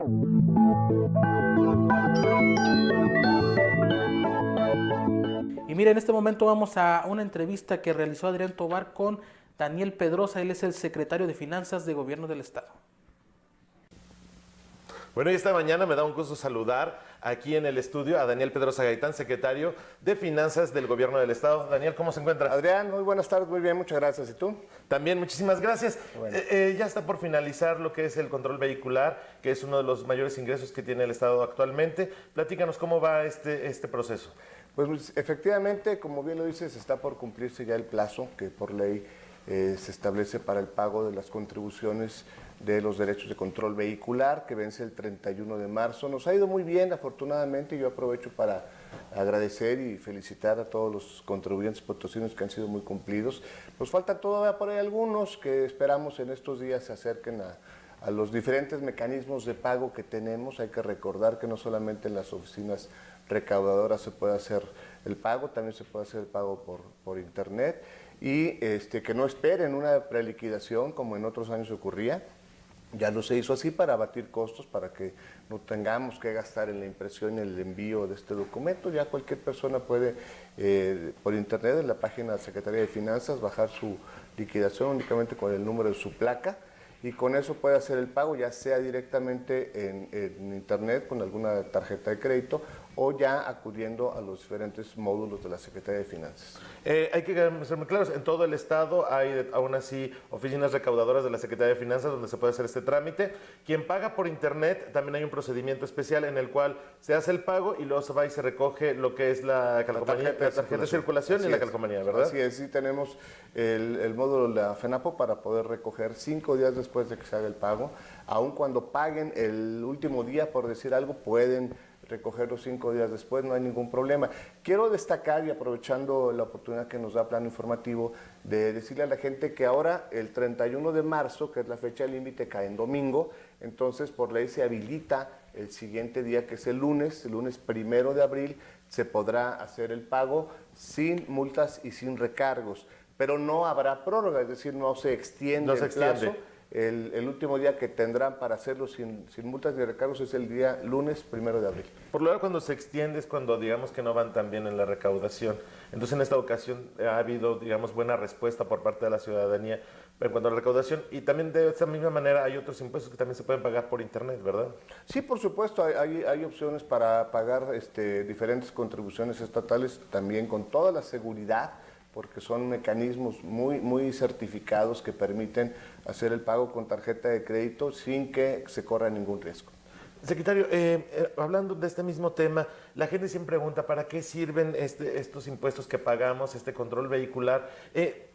Y mira, en este momento vamos a una entrevista que realizó Adrián Tobar con Daniel Pedrosa. Él es el secretario de Finanzas de Gobierno del Estado. Bueno, y esta mañana me da un gusto saludar aquí en el estudio a Daniel Pedrosa Gaitán, secretario de Finanzas del Gobierno del Estado. Daniel, ¿cómo se encuentra? Adrián, muy buenas tardes, muy bien, muchas gracias. ¿Y tú? También, muchísimas gracias. Bueno. Ya está por finalizar lo que es el control vehicular, que es uno de los mayores ingresos que tiene el Estado actualmente. Platícanos cómo va este proceso. Pues efectivamente, como bien lo dices, está por cumplirse ya el plazo que por ley se establece para el pago de las contribuciones de los derechos de control vehicular, que vence el 31 de marzo. Nos ha ido muy bien, afortunadamente. Yo aprovecho para agradecer y felicitar a todos los contribuyentes potosinos que han sido muy cumplidos. Nos faltan todavía por ahí algunos que esperamos en estos días se acerquen a los diferentes mecanismos de pago que tenemos. Hay que recordar que no solamente en las oficinas recaudadoras se puede hacer el pago, también se puede hacer el pago por internet, y que no esperen una preliquidación como en otros años ocurría. Ya no se hizo así para abatir costos, para que no tengamos que gastar en la impresión y el envío de este documento. Ya cualquier persona puede por internet en la página de la Secretaría de Finanzas bajar su liquidación únicamente con el número de su placa, y con eso puede hacer el pago, ya sea directamente en internet con alguna tarjeta de crédito o ya acudiendo a los diferentes módulos de la Secretaría de Finanzas. Hay que ser muy claros, en todo el estado hay aún así oficinas recaudadoras de la Secretaría de Finanzas donde se puede hacer este trámite. Quien paga por internet, también hay un procedimiento especial en el cual se hace el pago y luego se va y se recoge lo que es la calcomanía, la tarjeta de circulación y la calcomanía, ¿verdad? Así es, sí tenemos el módulo de la FENAPO para poder recoger 5 días después de que se haga el pago. Aun cuando paguen el último día, por decir algo, pueden recoger los 5 días después, no hay ningún problema. Quiero destacar, y aprovechando la oportunidad que nos da Plano Informativo, de decirle a la gente que ahora el 31 de marzo, que es la fecha límite, cae en domingo, entonces por ley se habilita el siguiente día, que es el lunes 1 de abril, se podrá hacer el pago sin multas y sin recargos, pero no habrá prórroga, es decir, no se extiende el plazo. El último día que tendrán para hacerlo sin multas ni recargos es el día lunes 1 de abril. Por lo general, cuando se extiende es cuando digamos que no van tan bien en la recaudación. Entonces en esta ocasión ha habido, digamos, buena respuesta por parte de la ciudadanía en cuanto a la recaudación, y también de esa misma manera hay otros impuestos que también se pueden pagar por internet, ¿verdad? Sí, por supuesto, hay opciones para pagar diferentes contribuciones estatales también con toda la seguridad, porque son mecanismos muy certificados que permiten hacer el pago con tarjeta de crédito sin que se corra ningún riesgo. Secretario, hablando de este mismo tema, la gente siempre pregunta ¿para qué sirven estos impuestos que pagamos, este control vehicular?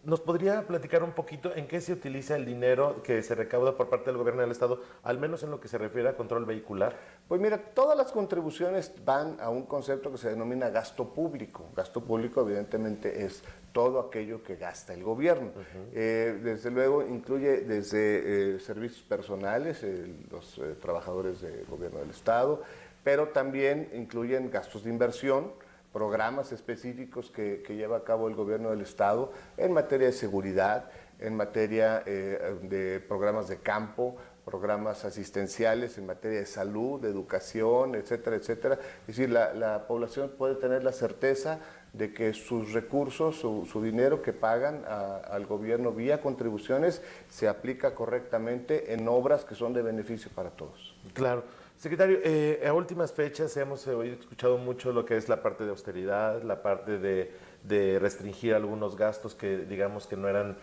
¿Nos podría platicar un poquito en qué se utiliza el dinero que se recauda por parte del gobierno del Estado, al menos en lo que se refiere a control vehicular? Pues mira, todas las contribuciones van a un concepto que se denomina gasto público. Gasto público evidentemente es todo aquello que gasta el gobierno. Desde luego incluye desde servicios personales, los trabajadores del gobierno del Estado, pero también incluyen gastos de inversión, programas específicos que lleva a cabo el gobierno del Estado en materia de seguridad, en materia de programas de campo, programas asistenciales en materia de salud, de educación, etcétera, etcétera. Es decir, la población puede tener la certeza de que sus recursos, su dinero que pagan al gobierno vía contribuciones se aplica correctamente en obras que son de beneficio para todos. Claro. Secretario, a últimas fechas hemos escuchado mucho lo que es la parte de austeridad, la parte de restringir algunos gastos que digamos que no eran,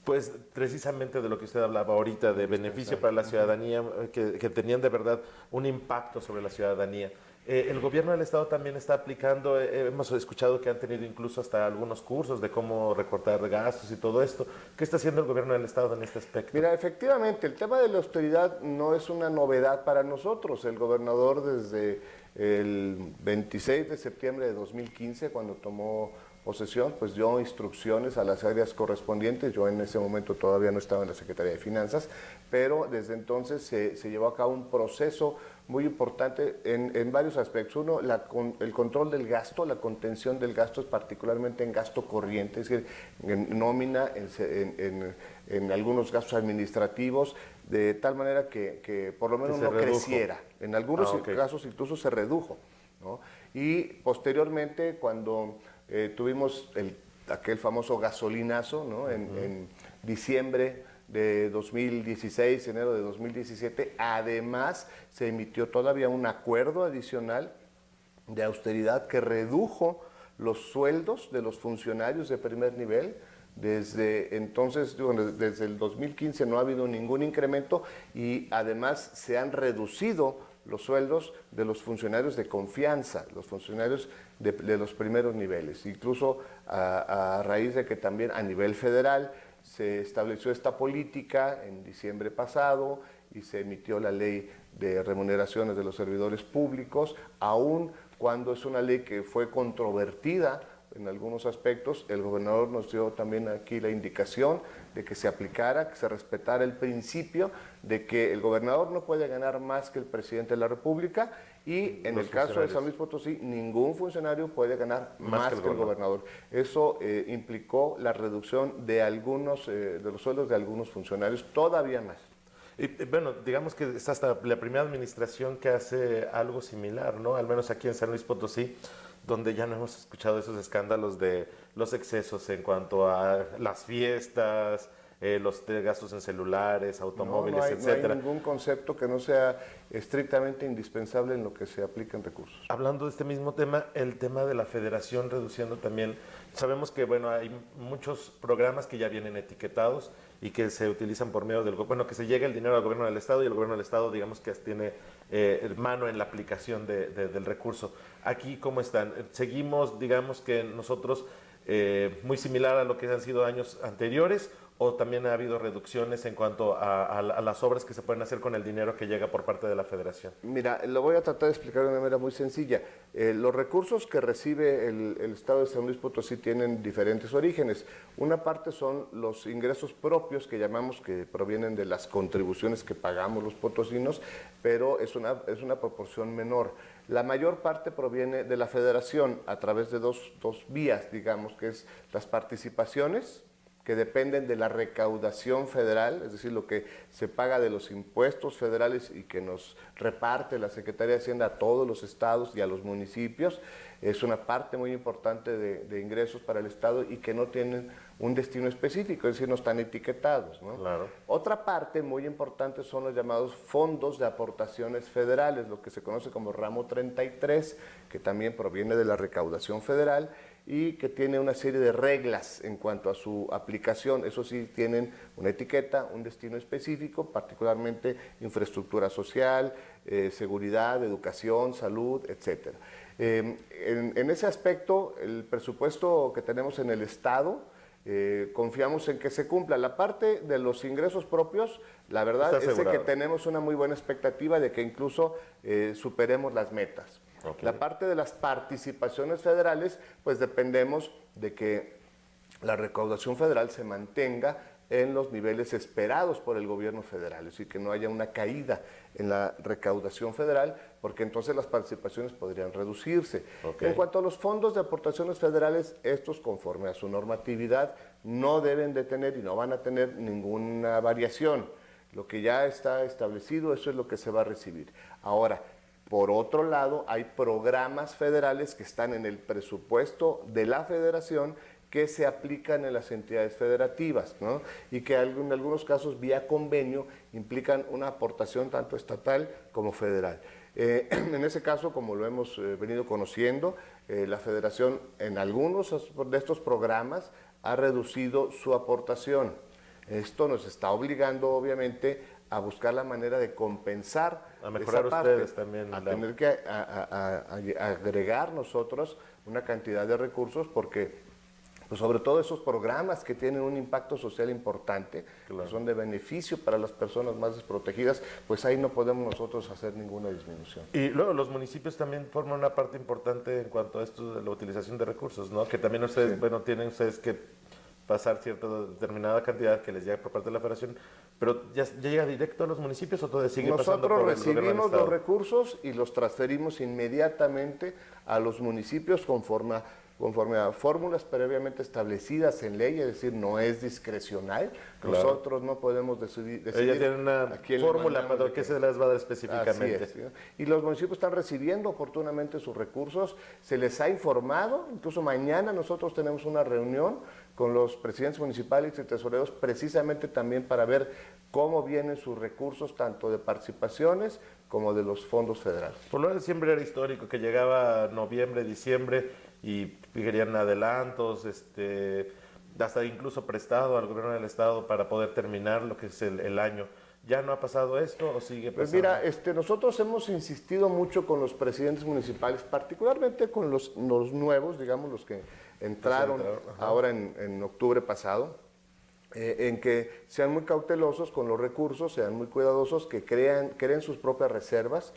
pues precisamente de lo que usted hablaba ahorita, de beneficio para la ciudadanía, que tenían de verdad un impacto sobre la ciudadanía. El gobierno del Estado también está aplicando, hemos escuchado que han tenido incluso hasta algunos cursos de cómo recortar gastos y todo esto. ¿Qué está haciendo el gobierno del Estado en este aspecto? Mira, efectivamente, el tema de la austeridad no es una novedad para nosotros. El gobernador desde el 26 de septiembre de 2015, cuando tomó posesión, pues dio instrucciones a las áreas correspondientes. Yo en ese momento todavía no estaba en la Secretaría de Finanzas, pero desde entonces se llevó a cabo un proceso muy importante en varios aspectos. Uno, el control del gasto, la contención del gasto, particularmente en gasto corriente, es decir, en nómina, en algunos gastos administrativos, de tal manera que por lo menos no creciera. En algunos casos incluso se redujo, ¿no? Y posteriormente, cuando tuvimos aquel famoso gasolinazo, ¿no? En diciembre de 2016, enero de 2017, además se emitió todavía un acuerdo adicional de austeridad que redujo los sueldos de los funcionarios de primer nivel. Desde entonces, desde el 2015 no ha habido ningún incremento y además se han reducido los sueldos de los funcionarios de confianza, los funcionarios de los primeros niveles. Incluso a raíz de que también a nivel federal se estableció esta política en diciembre pasado y se emitió la ley de remuneraciones de los servidores públicos, aun cuando es una ley que fue controvertida en algunos aspectos. El gobernador nos dio también aquí la indicación de que se aplicara, que se respetara el principio de que el gobernador no puede ganar más que el presidente de la República y en el caso de San Luis Potosí ningún funcionario puede ganar más que el gobernador. Eso implicó la reducción de algunos de los sueldos de algunos funcionarios, todavía más. Y bueno, digamos que es hasta la primera administración que hace algo similar, ¿no? Al menos aquí en San Luis Potosí, donde ya no hemos escuchado esos escándalos de los excesos en cuanto a las fiestas, los gastos en celulares, automóviles, etcétera. No hay ningún concepto que no sea estrictamente indispensable en lo que se aplican recursos. Hablando de este mismo tema, el tema de la federación reduciendo también, sabemos que bueno, hay muchos programas que ya vienen etiquetados y que se utilizan por medio del gobierno, que se llega el dinero al gobierno del estado y el gobierno del estado digamos que tiene mano en la aplicación del recurso. Aquí, ¿cómo están? Seguimos, digamos que nosotros muy similar a lo que han sido años anteriores, o también ha habido reducciones en cuanto a las obras que se pueden hacer con el dinero que llega por parte de la federación. Mira, lo voy a tratar de explicar de una manera muy sencilla. Los recursos que recibe el Estado de San Luis Potosí tienen diferentes orígenes. Una parte son los ingresos propios que llamamos, que provienen de las contribuciones que pagamos los potosinos, pero es una proporción menor. La mayor parte proviene de la federación a través de dos vías, digamos, que es las participaciones, que dependen de la recaudación federal, es decir, lo que se paga de los impuestos federales y que nos reparte la Secretaría de Hacienda a todos los estados y a los municipios. Es una parte muy importante de ingresos para el Estado y que no tienen un destino específico, es decir, no están etiquetados, ¿no? Claro. Otra parte muy importante son los llamados fondos de aportaciones federales, lo que se conoce como ramo 33, que también proviene de la recaudación federal y que tiene una serie de reglas en cuanto a su aplicación. Eso sí, tienen una etiqueta, un destino específico, particularmente infraestructura social, seguridad, educación, salud, etcétera. En ese aspecto, el presupuesto que tenemos en el Estado, confiamos en que se cumpla. La parte de los ingresos propios, la verdad es que tenemos una muy buena expectativa de que incluso superemos las metas. Okay. La parte de las participaciones federales, pues dependemos de que la recaudación federal se mantenga en los niveles esperados por el gobierno federal, es decir, que no haya una caída en la recaudación federal, porque entonces las participaciones podrían reducirse. Okay. En cuanto a los fondos de aportaciones federales, estos conforme a su normatividad no deben de tener y no van a tener ninguna variación. Lo que ya está establecido, eso es lo que se va a recibir. Ahora, por otro lado, hay programas federales que están en el presupuesto de la federación que se aplican en las entidades federativas, ¿no? Y que en algunos casos vía convenio implican una aportación tanto estatal como federal. En ese caso, como lo hemos venido conociendo, la federación en algunos de estos programas ha reducido su aportación. Esto nos está obligando, obviamente, a buscar la manera de compensar, a mejorar esa parte, ustedes también, a tener que agregar nosotros una cantidad de recursos, porque pues sobre todo esos programas que tienen un impacto social importante, que son de beneficio para las personas más desprotegidas, pues ahí no podemos nosotros hacer ninguna disminución. Y luego los municipios también forman una parte importante en cuanto a esto de la utilización de recursos, ¿no? Que también ustedes, Sí. bueno, tienen ustedes que pasar cierta determinada cantidad que les llega por parte de la federación, pero ¿ya llega directo a los municipios o todavía sigue pasando por Nosotros el gobierno del recibimos estado? los recursos y los transferimos inmediatamente a los municipios conforme a fórmulas previamente establecidas en ley, es decir, no es discrecional. Claro. Nosotros no podemos decidir Ella tiene una a quién le fórmula mandamos para de qué qué. se les va a dar Así específicamente. es, ¿sí? Y los municipios están recibiendo oportunamente sus recursos, se les ha informado, incluso mañana nosotros tenemos una reunión con los presidentes municipales y tesoreros precisamente también para ver cómo vienen sus recursos, tanto de participaciones como de los fondos federales. Por lo menos siempre era histórico que llegaba noviembre, diciembre y querían adelantos, hasta incluso prestado al gobierno del estado para poder terminar lo que es el año. ¿Ya no ha pasado esto o sigue pasando? Pues mira, nosotros hemos insistido mucho con los presidentes municipales, particularmente con los nuevos, digamos, los que entraron ahora en octubre pasado, en que sean muy cautelosos con los recursos, sean muy cuidadosos, que creen sus propias reservas.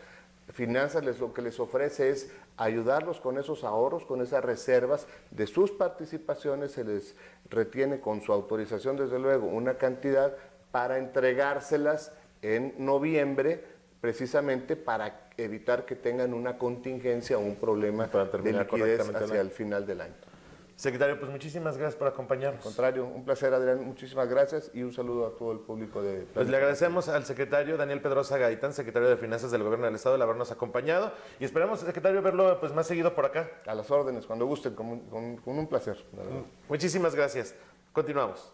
Finanzas lo que les ofrece es ayudarlos con esos ahorros, con esas reservas de sus participaciones, se les retiene con su autorización, desde luego, una cantidad para entregárselas en noviembre, precisamente para evitar que tengan una contingencia o un problema Para de terminar liquidez correctamente el hacia año. el final del año. Secretario, pues muchísimas gracias por acompañarnos. Al contrario, un placer, Adrián, muchísimas gracias y un saludo a todo el público de Pues le agradecemos al secretario Daniel Pedrosa Gaitán, secretario de Finanzas del Gobierno del Estado, el habernos acompañado y esperamos, secretario, verlo pues más seguido por acá. A las órdenes, cuando gusten, con un placer. Muchísimas gracias. Continuamos.